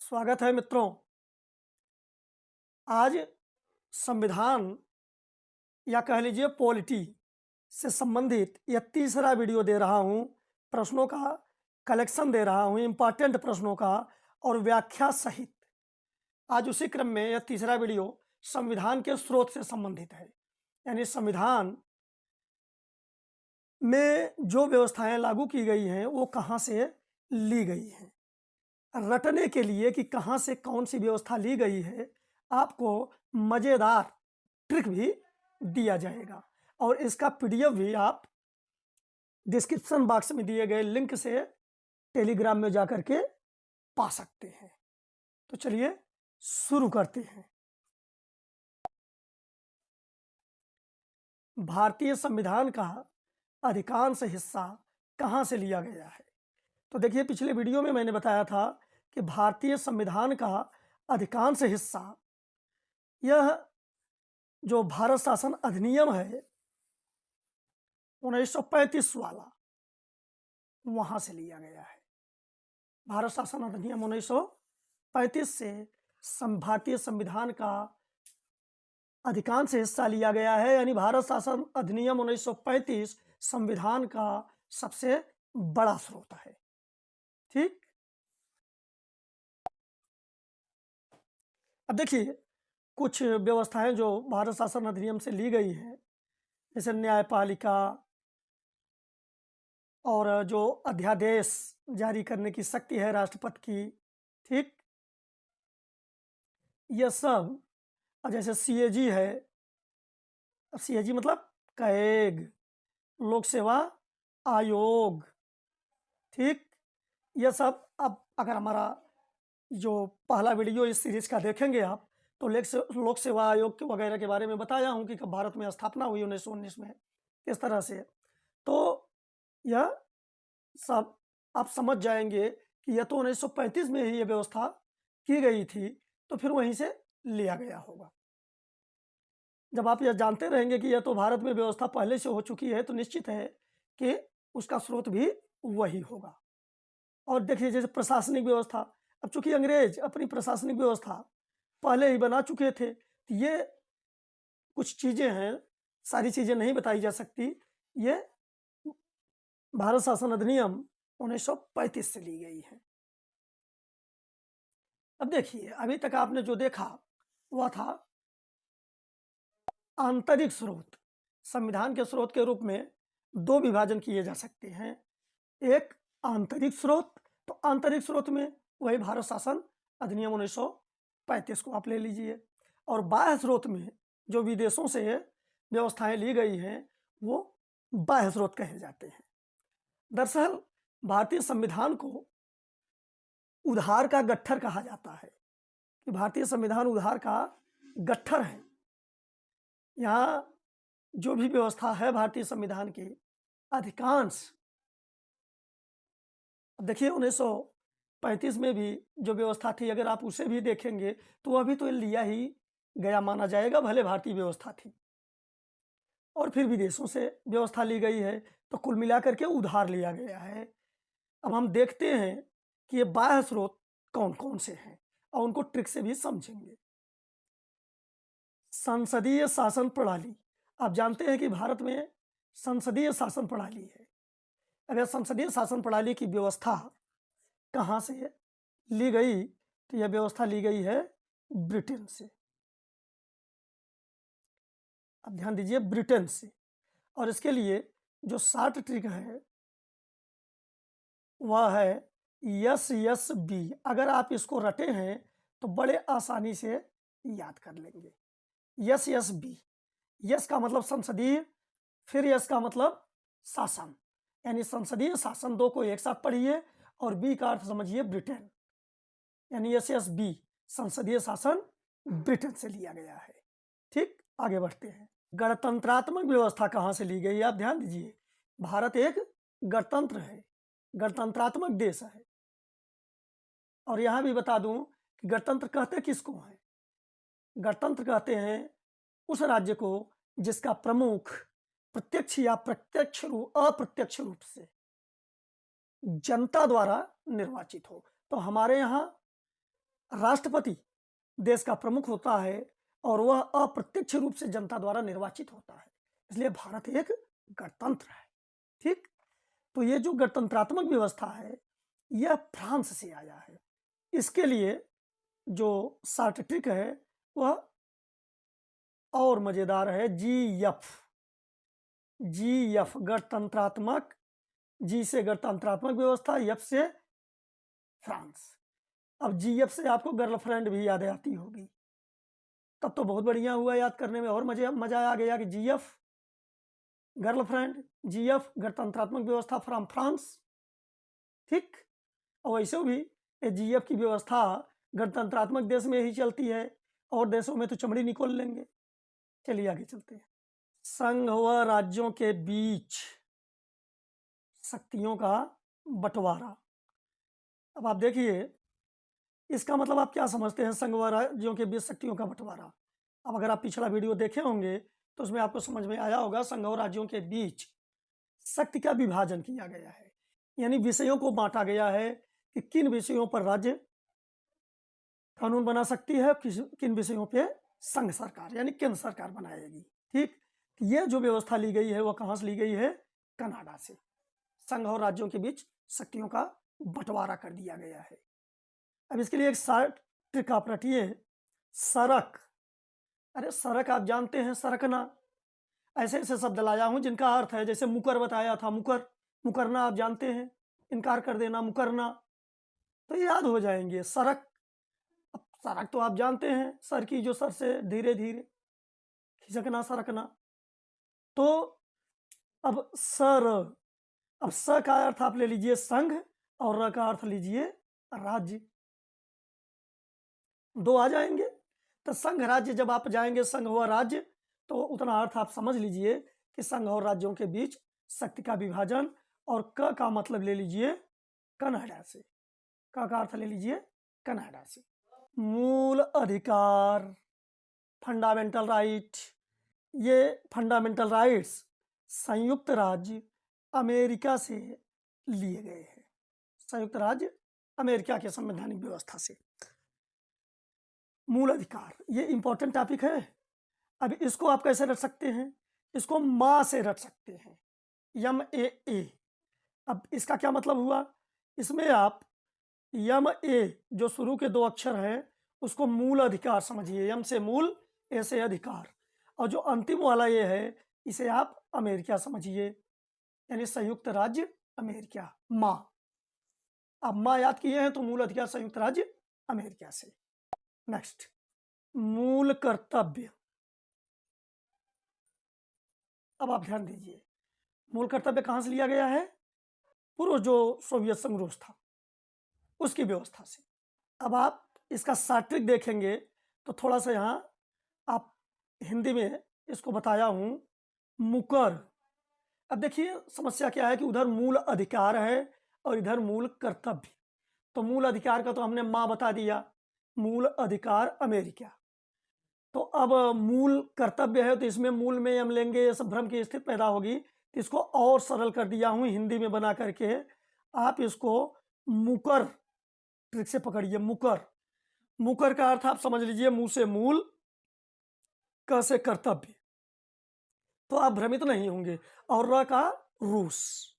स्वागत है मित्रों। आज संविधान या कह लीजिए पॉलिटी से संबंधित यह तीसरा वीडियो दे रहा हूं। प्रश्नों का कलेक्शन दे रहा हूं, इंपॉर्टेंट प्रश्नों का और व्याख्या सहित। आज उसी क्रम में यह तीसरा वीडियो संविधान के स्रोत से संबंधित है, यानी संविधान में जो व्यवस्थाएं लागू की गई हैं वो कहाँ से ली गई हैं। रटने के लिए कि कहाँ से कौन सी व्यवस्था ली गई है, आपको मज़ेदार ट्रिक भी दिया जाएगा और इसका पीडीएफ भी आप डिस्क्रिप्शन बॉक्स में दिए गए लिंक से टेलीग्राम में जाकर के पा सकते हैं। तो चलिए शुरू करते हैं। भारतीय संविधान का अधिकांश हिस्सा कहाँ से लिया गया है? तो देखिए, पिछले वीडियो में मैंने बताया था कि भारतीय संविधान का अधिकांश हिस्सा यह जो भारत शासन अधिनियम है 1935 वाला, वहां से लिया गया है। भारत शासन अधिनियम 1935 से भारतीय संविधान का अधिकांश हिस्सा लिया गया है, यानी भारत शासन अधिनियम 1935 संविधान का सबसे बड़ा स्रोत है। ठीक, अब देखिए कुछ व्यवस्थाएं जो भारत शासन अधिनियम से ली गई हैं, जैसे न्यायपालिका और जो अध्यादेश जारी करने की शक्ति है राष्ट्रपति की। ठीक, यह सब, जैसे सीएजी है, सीएजी मतलब कैग, लोक सेवा आयोग। ठीक, यह सब अब अगर हमारा जो पहला वीडियो इस सीरीज का देखेंगे आप, तो लोक सेवा आयोग के वगैरह के बारे में बताया हूँ कि कब भारत में स्थापना हुई 1919 में, किस तरह से। तो यह सब आप समझ जाएंगे कि यह तो 1935 में ही ये व्यवस्था की गई थी, तो फिर वहीं से लिया गया होगा। जब आप यह जानते रहेंगे कि यह तो भारत में व्यवस्था पहले से हो चुकी है, तो निश्चित है कि उसका स्रोत भी वही होगा। और देखिए, जैसे प्रशासनिक व्यवस्था, अब चूंकि अंग्रेज अपनी प्रशासनिक व्यवस्था पहले ही बना चुके थे, तो ये कुछ चीज़ें हैं, सारी चीज़ें नहीं बताई जा सकती। ये भारत शासन अधिनियम 1935 से ली गई है। अब देखिए, अभी तक आपने जो देखा वह था आंतरिक स्रोत। संविधान के स्रोत के रूप में दो विभाजन किए जा सकते हैं। एक आंतरिक स्रोत, तो आंतरिक स्रोत में वही भारत शासन अधिनियम 1935 को आप ले लीजिए, और बाह्य स्रोत में जो विदेशों से व्यवस्थाएं ली गई हैं वो बाह्य स्रोत कहे जाते हैं। दरअसल भारतीय संविधान को उधार का गट्ठर कहा जाता है, कि भारतीय संविधान उधार का गट्ठर है। यहाँ जो भी व्यवस्था है भारतीय संविधान की अधिकांश, देखिए 1935 में भी जो व्यवस्था थी, अगर आप उसे भी देखेंगे तो वह भी तो लिया ही गया माना जाएगा, भले भारतीय व्यवस्था थी। और फिर विदेशों से व्यवस्था ली गई है, तो कुल मिलाकर के उधार लिया गया है। अब हम देखते हैं कि ये बाह्य स्रोत कौन कौन से हैं और उनको ट्रिक से भी समझेंगे। संसदीय शासन प्रणाली, आप जानते हैं कि भारत में संसदीय शासन प्रणाली है। अगर संसदीय शासन प्रणाली की व्यवस्था कहाँ से ली गई, तो यह व्यवस्था ली गई है ब्रिटेन से। अब ध्यान दीजिए, ब्रिटेन से। और इसके लिए जो शॉर्ट ट्रिक है वह है SSB। अगर आप इसको रटे हैं तो बड़े आसानी से याद कर लेंगे। SSB, यस का मतलब संसदीय, फिर यस का मतलब शासन, यानी संसदीय शासन, दो को एक साथ पढ़िए, और बी का अर्थ समझिए ब्रिटेन, यानी SSB संसदीय शासन ब्रिटेन से लिया गया है। ठीक, आगे बढ़ते हैं। गणतंत्रात्मक व्यवस्था कहाँ से ली गई? आप ध्यान दीजिए, भारत एक गणतंत्र है, गणतंत्रात्मक देश है। और यहां भी बता दूं कि गणतंत्र कहते किसको हैं? गणतंत्र कहते हैं उस राज्य को जिसका प्रमुख प्रत्यक्ष या अप्रत्यक्ष रूप से जनता द्वारा निर्वाचित हो। तो हमारे यहाँ राष्ट्रपति देश का प्रमुख होता है और वह अप्रत्यक्ष रूप से जनता द्वारा निर्वाचित होता है, इसलिए भारत एक गणतंत्र है। ठीक, तो ये जो गणतंत्रात्मक व्यवस्था है यह फ्रांस से आया है। इसके लिए जो शॉर्ट ट्रिक है वह और मजेदार है, GF गणतंत्रात्मक, जी से गणतंत्रात्मक व्यवस्था, एफ से फ्रांस। अब GF से आपको गर्लफ्रेंड भी याद आती होगी, तब तो बहुत बढ़िया हुआ, याद करने में और मजा आ गया कि GF गर्लफ्रेंड, GF गणतंत्रात्मक व्यवस्था फ्रॉम फ्रांस। ठीक, और वैसे भी GF की व्यवस्था गणतंत्रात्मक देश में ही चलती है, और देशों में तो चमड़ी निकोल लेंगे। चलिए आगे चलते हैं। संघ व राज्यों के बीच शक्तियों का बंटवारा। अब आप देखिए इसका मतलब आप क्या समझते हैं, संघ व राज्यों के बीच शक्तियों का बंटवारा। अब अगर आप पिछला वीडियो देखे होंगे तो उसमें आपको समझ में आया होगा, संघ और राज्यों के बीच शक्ति का विभाजन किया गया है, यानी विषयों को बांटा गया है कि किन विषयों पर राज्य कानून बना सकती है, किन विषयों पे संघ सरकार यानी केंद्र सरकार बनाएगी। ठीक, ये जो व्यवस्था ली गई है वह कहाँ से ली गई है, कनाडा से। संघ और राज्यों के बीच शक्तियों का बंटवारा कर दिया गया है। अब इसके लिए एक शॉर्ट ट्रिक आप रटिए, सड़क। अरे सड़क आप जानते हैं, सरकना। ऐसे ऐसे शब्द लाया हूं जिनका अर्थ है, जैसे मुकर बताया था, मुकरना आप जानते हैं, इनकार कर देना, मुकरना, तो याद हो जाएंगे। सड़क, अब सड़क तो आप जानते हैं, सर की जो सर से धीरे धीरे खिसकना, सरकना। तो अब सर, अब स का अर्थ आप ले लीजिए संघ और र का अर्थ लीजिए राज्य, दो आ जाएंगे। तो संघ राज्य जब आप जाएंगे संघ व राज्य, तो उतना अर्थ आप समझ लीजिए कि संघ और राज्यों के बीच शक्ति का विभाजन। और क का मतलब ले लीजिए कनाडा से, क का अर्थ ले लीजिए कनाडा से। मूल अधिकार, फंडामेंटल राइट, ये फंडामेंटल राइट्स संयुक्त राज्य अमेरिका से लिए गए हैं, संयुक्त राज्य अमेरिका के संवैधानिक व्यवस्था से। मूल अधिकार, ये इंपॉर्टेंट टॉपिक है। अब इसको आप कैसे रट सकते हैं, इसको माँ से रट सकते हैं, MAA। अब इसका क्या मतलब हुआ, इसमें आप MA जो शुरू के दो अक्षर हैं उसको मूल अधिकार समझिए, M से मूल, A से अधिकार, और जो अंतिम वाला ये है इसे आप अमेरिका समझिए, यानी संयुक्त राज्य अमेरिका, माँ। अब माँ याद किए हैं तो मूल अधिकार संयुक्त राज्य अमेरिका से। नेक्स्ट, मूल कर्तव्य। अब आप ध्यान दीजिए, मूल कर्तव्य कहाँ से लिया गया है, पूर्व जो सोवियत संघ रूस था उसकी व्यवस्था से। अब आप इसका सात्विक देखेंगे तो थोड़ा सा यहाँ आप हिंदी में इसको बताया हूँ, मुकर। अब देखिए समस्या क्या है कि उधर मूल अधिकार है और इधर मूल कर्तव्य। तो मूल अधिकार का तो हमने माँ बता दिया, मूल अधिकार अमेरिका। तो अब मूल कर्तव्य है तो इसमें मूल में हम लेंगे, ये सब भ्रम की स्थिति पैदा होगी। तो इसको और सरल कर दिया हूँ हिंदी में बना करके, आप इसको मुकर ट्रिक से पकड़िए। मुकर, मुकर का अर्थ आप समझ लीजिए, मुंह से मूल, क से कर्तव्य, तो आप भ्रमित नहीं होंगे। और र का रूस,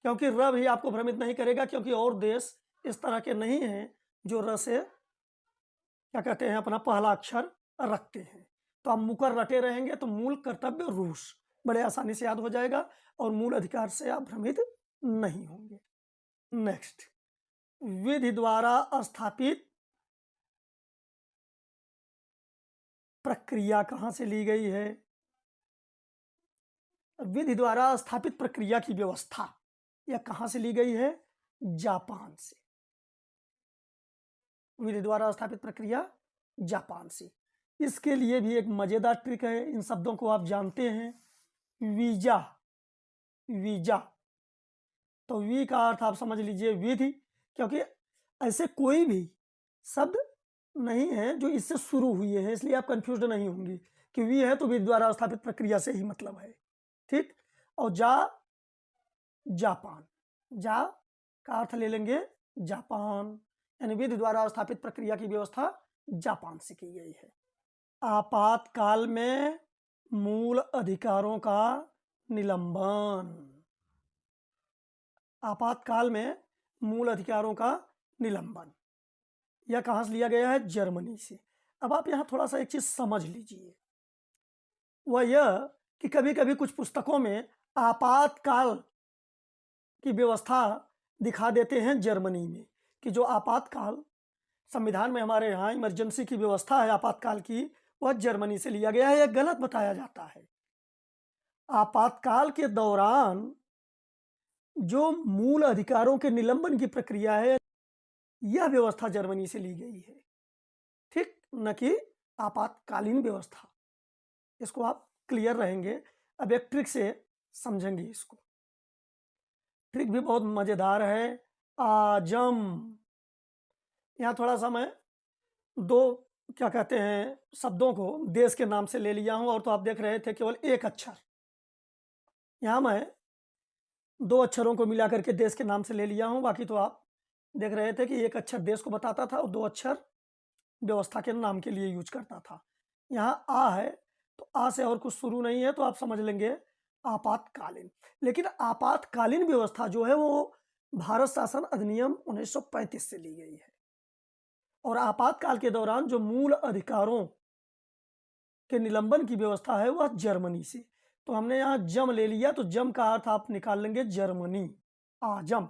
क्योंकि र भी आपको भ्रमित नहीं करेगा, क्योंकि और देश इस तरह के नहीं हैं जो र से क्या कहते हैं अपना पहला अक्षर रखते हैं। तो आप मुकर रटे रहेंगे तो मूल कर्तव्य रूस बड़े आसानी से याद हो जाएगा और मूल अधिकार से आप भ्रमित नहीं होंगे। नेक्स्ट, विधि द्वारा स्थापित प्रक्रिया कहाँ से ली गई है, विधि द्वारा स्थापित प्रक्रिया की व्यवस्था यह कहाँ से ली गई है, जापान से। विधि द्वारा स्थापित प्रक्रिया जापान से। इसके लिए भी एक मजेदार ट्रिक है, इन शब्दों को आप जानते हैं, वीजा, वीजा। तो वी का अर्थ आप समझ लीजिए विधि, क्योंकि ऐसे कोई भी शब्द नहीं है जो इससे शुरू हुए हैं, इसलिए आप कंफ्यूज नहीं होंगे कि वी है तो विधि द्वारा स्थापित प्रक्रिया से ही मतलब है। ठीक, और जा, जापान, जा का अर्थ ले लेंगे जापान, यानी विधि द्वारा स्थापित प्रक्रिया की व्यवस्था जापान से की गई है। आपातकाल में मूल अधिकारों का निलंबन। आपातकाल में मूल अधिकारों का निलंबन यह कहाँ से लिया गया है? जर्मनी से। अब आप यहाँ थोड़ा सा एक चीज़ समझ लीजिए, वह यह कि कभी कभी कुछ पुस्तकों में आपातकाल की व्यवस्था दिखा देते हैं जर्मनी में, कि जो आपातकाल संविधान में हमारे यहाँ इमरजेंसी की व्यवस्था है आपातकाल की, वह जर्मनी से लिया गया है। यह गलत बताया जाता है। आपातकाल के दौरान जो मूल अधिकारों के निलंबन की प्रक्रिया है, यह व्यवस्था जर्मनी से ली गई है, ठीक, न कि आपातकालीन व्यवस्था। इसको आप क्लियर रहेंगे। अब एक ट्रिक से समझेंगे इसको। ट्रिक भी बहुत मज़ेदार है। आजम, यहाँ थोड़ा सा मैं दो क्या कहते हैं शब्दों को देश के नाम से ले लिया हूँ, और तो आप देख रहे थे केवल एक अक्षर। यहाँ मैं दो अक्षरों को मिला करके देश के नाम से ले लिया हूँ, बाकी तो आप देख रहे थे कि एक अक्षर देश को बताता था और दो अक्षर व्यवस्था के नाम के लिए यूज करता था। यहाँ आ है तो आ से और कुछ शुरू नहीं है, तो आप समझ लेंगे आपातकालीन। लेकिन आपातकालीन व्यवस्था जो है वो भारत शासन अधिनियम 1935 से ली गई है, और आपातकाल के दौरान जो मूल अधिकारों के निलंबन की व्यवस्था है वह जर्मनी से। तो हमने यहाँ जम ले लिया, तो जम का अर्थ आप निकाल लेंगे जर्मनी। आजम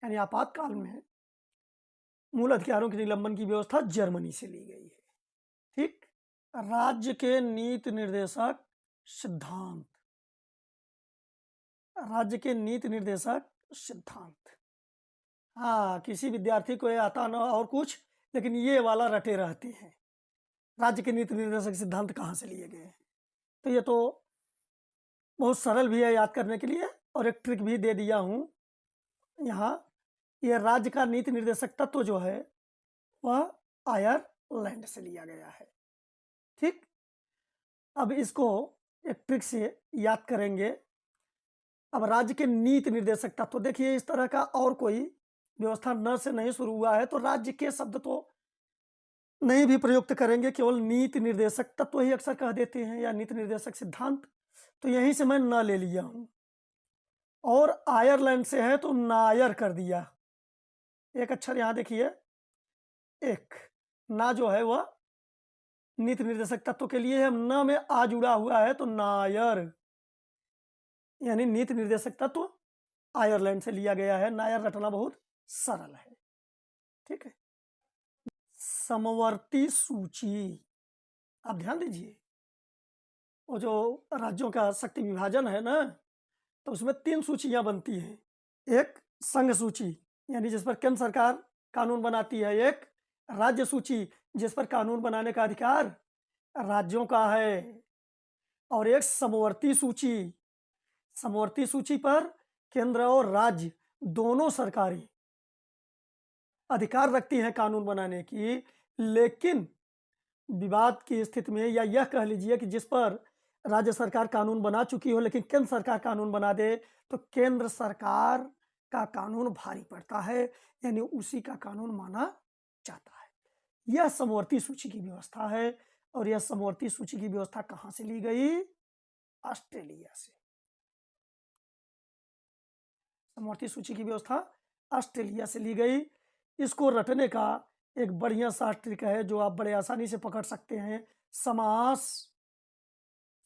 यानी आपातकाल में मूल अधिकारों के निलंबन की व्यवस्था जर्मनी से ली गई है, ठीक। राज्य के नीति निर्देशक सिद्धांत। राज्य के नीति निर्देशक सिद्धांत, हाँ, किसी विद्यार्थी को ये आता ना और कुछ, लेकिन ये वाला रटे रहते हैं। राज्य के नीति निर्देशक सिद्धांत कहाँ से लिए गए हैं? तो ये तो बहुत सरल भी है याद करने के लिए, और एक ट्रिक भी दे दिया हूँ यहाँ। ये राज्य का नीति निर्देशक तत्व जो है वह आयरलैंड से लिया गया है, ठीक। अब इसको एक ट्रिक से याद करेंगे। अब राज्य के नीति निर्देशक तत्व, देखिए इस तरह का और कोई व्यवस्था न से नहीं शुरू हुआ है, तो राज्य के शब्द तो नहीं भी प्रयुक्त करेंगे, केवल नीति निर्देशक तत्व ही अक्सर कह देते हैं, या नीति निर्देशक सिद्धांत। तो यहीं से मैं न ले लिया हूँ, और आयरलैंड से है तो नायर कर दिया। एक अक्षर यहाँ देखिए, एक ना जो है वह नीति निर्देशक तत्व के लिए है, न में आ जुड़ा हुआ है तो नायर, यानी नीति निर्देशक तत्व आयरलैंड से लिया गया है। नायर रटना बहुत सरल है, ठीक है। समवर्ती सूची, आप ध्यान दीजिए, वो जो राज्यों का शक्ति विभाजन है ना, तो उसमें 3 सूचियां बनती हैं। एक संघ सूची, यानी जिस पर केंद्र सरकार कानून बनाती है। एक राज्य सूची, जिस पर कानून बनाने का अधिकार राज्यों का है। और एक समवर्ती सूची, समवर्ती सूची पर केंद्र और राज्य दोनों सरकारें अधिकार रखती हैं कानून बनाने की, लेकिन विवाद की स्थिति में, या यह कह लीजिए कि जिस पर राज्य सरकार कानून बना चुकी हो लेकिन केंद्र सरकार कानून बना दे, तो केंद्र सरकार का कानून भारी पड़ता है, यानी उसी का कानून माना जाता है। यह समवर्ती सूची की व्यवस्था है, और यह समवर्ती सूची की व्यवस्था कहाँ से ली गई? ऑस्ट्रेलिया से। समवर्ती सूची की व्यवस्था ऑस्ट्रेलिया से ली गई। इसको रटने का एक बढ़िया सा ट्रिक है जो आप बड़े आसानी से पकड़ सकते हैं। समास।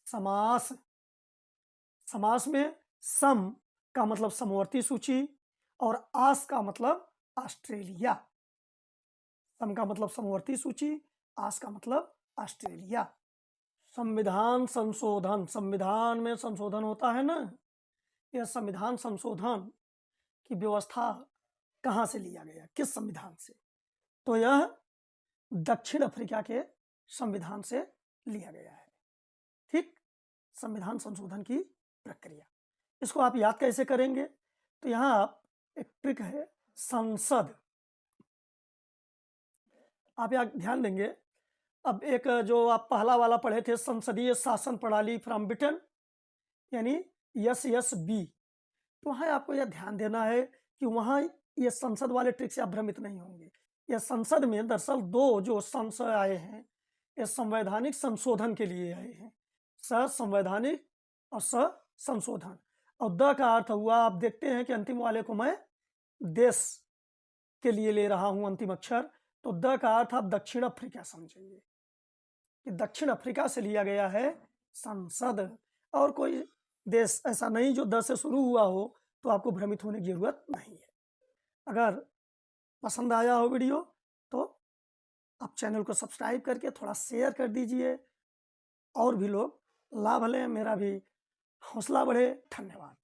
समास, समास में सम का मतलब समवर्ती सूची, और आस का मतलब ऑस्ट्रेलिया। सम का मतलब समवर्ती सूची, आस का मतलब ऑस्ट्रेलिया। संविधान संशोधन, संविधान में संशोधन होता है ना, यह संविधान संशोधन की व्यवस्था कहाँ से लिया गया, किस संविधान से? तो यह दक्षिण अफ्रीका के संविधान से लिया गया है, ठीक। संविधान संशोधन की प्रक्रिया, इसको आप याद कैसे करेंगे? तो यहाँ आप एक ट्रिक है, संसद। आप यहाँ ध्यान देंगे। अब एक जो आप पहला वाला पढ़े थे, संसदीय शासन प्रणाली फ्रॉम ब्रिटेन, यानी SSB, तो वहाँ आपको यह ध्यान देना है कि वहाँ ये संसद वाले ट्रिक से आप भ्रमित नहीं होंगे। ये संसद में दरअसल दो जो संशय आए हैं, ये संवैधानिक संशोधन के लिए आए हैं, संवैधानिक और संशोधन। और द का अर्थ हुआ, आप देखते हैं कि अंतिम वाले को मैं देश के लिए ले रहा हूं अंतिम अक्षर, तो द का अर्थ आप दक्षिण अफ्रीका समझेंगे कि दक्षिण अफ्रीका से लिया गया है संसद। और कोई देश ऐसा नहीं जो द से शुरू हुआ हो, तो आपको भ्रमित होने की जरूरत नहीं है। अगर पसंद आया हो वीडियो तो आप चैनल को सब्सक्राइब करके थोड़ा शेयर कर दीजिए, और भी लोग लाभ लें, मेरा भी हौसला बढ़े। धन्यवाद।